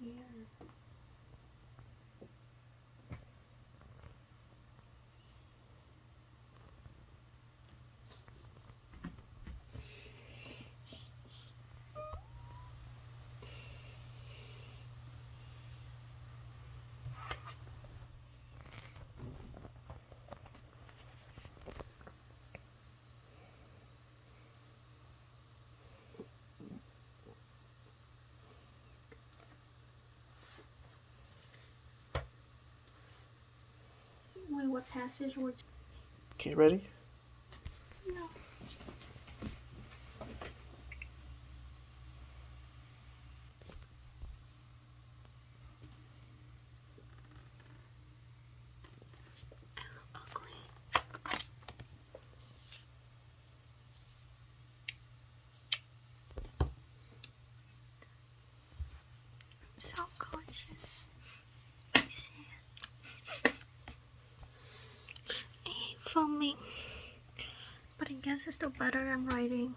here. Wait, what passage was? Okay, ready? No. Ugly. I'm self-conscious. I see it. I hate filming. But I guess it's still better than writing.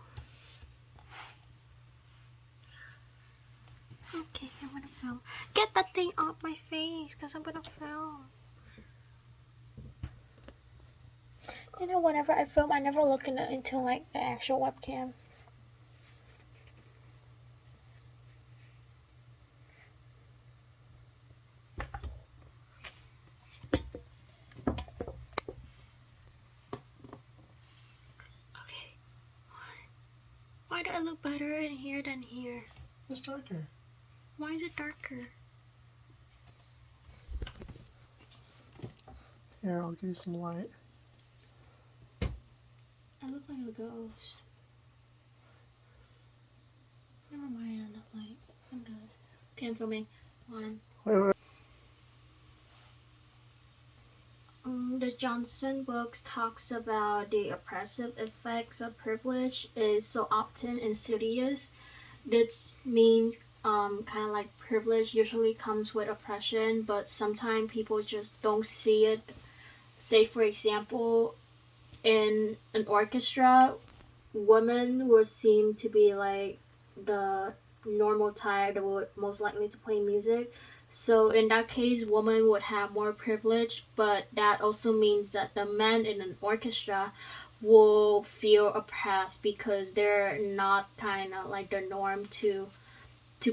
Okay, I'm gonna film. Get that thing off my face, because I'm gonna film. You know, whenever I film, I never look into like the actual webcam. Okay. Why do I look better in here than here? It's darker. Why is it darker? Here, I'll give you some light. I look like a ghost. Never mind, enough light. I'm good. Okay, I'm filming. One. Wait. The Johnson books talks about the oppressive effects of privilege is so often insidious. This means kind of like privilege usually comes with oppression, but sometimes people just don't see it. Say for example, in an orchestra, women would seem to be like the normal type that would most likely to play music. So in that case, women would have more privilege, but that also means that the men in an orchestra will feel oppressed because they're not kind of like the norm to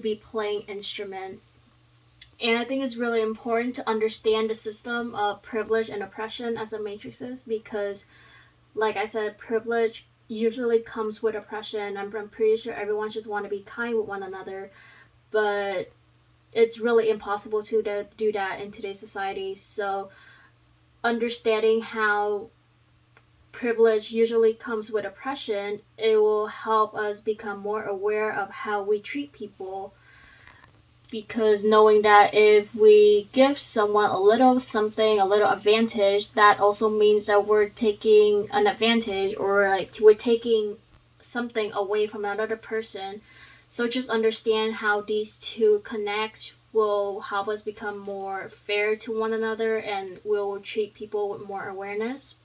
be playing instrument. And I think it's really important to understand the system of privilege and oppression as a matrices because, like I said, privilege usually comes with oppression. I'm pretty sure everyone just want to be kind with one another, but it's really impossible to do that in today's society. So understanding how privilege usually comes with oppression, it will help us become more aware of how we treat people, because knowing that if we give someone a little something, a little advantage, that also means that we're taking an advantage, or like we're taking something away from another person. So just understand how these two connect will help us become more fair to one another, and will treat people with more awareness.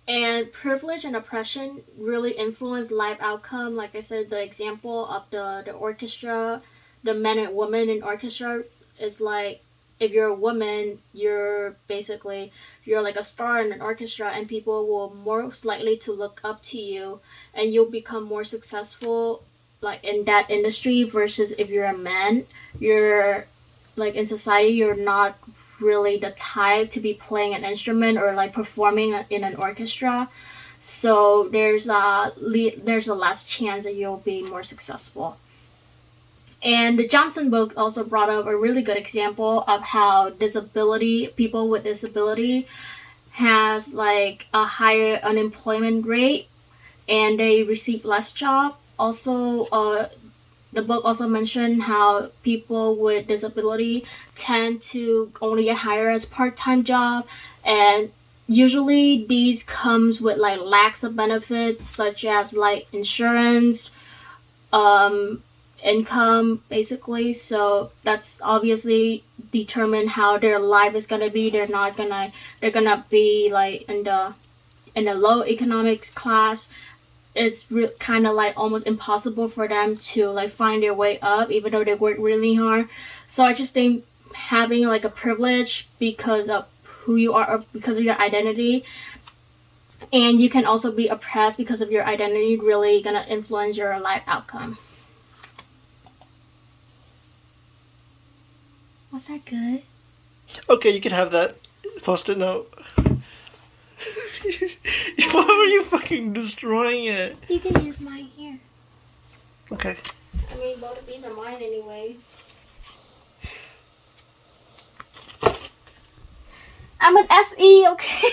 And privilege and oppression really influence life outcome. Like I said, the example of the orchestra, the men and women in orchestra is like, if you're a woman, you're like a star in an orchestra, and people will most likely to look up to you, and you'll become more successful like in that industry, versus if you're a man, you're like in society, you're not really the type to be playing an instrument or like performing in an orchestra. So there's a less chance that you'll be more successful. And the Johnson book also brought up a really good example of how disability people with disability has like a higher unemployment rate, and they receive less job. Also, the book also mentioned how people with disability tend to only get hired as part-time job, and usually these comes with like lacks of benefits such as like insurance, um, income basically. So that's obviously determine how their life is gonna be. They're gonna be like in the low economics class, it's kind of like almost impossible for them to like find their way up, even though they work really hard. So I just think having like a privilege because of who you are, or because of your identity, and you can also be oppressed because of your identity, really gonna influence your life outcome. Was that good? Okay, you can have that post-it note. Why were you fucking destroying it? You can use mine here. Okay. I mean, both of these are mine anyways. I'm an SE, okay?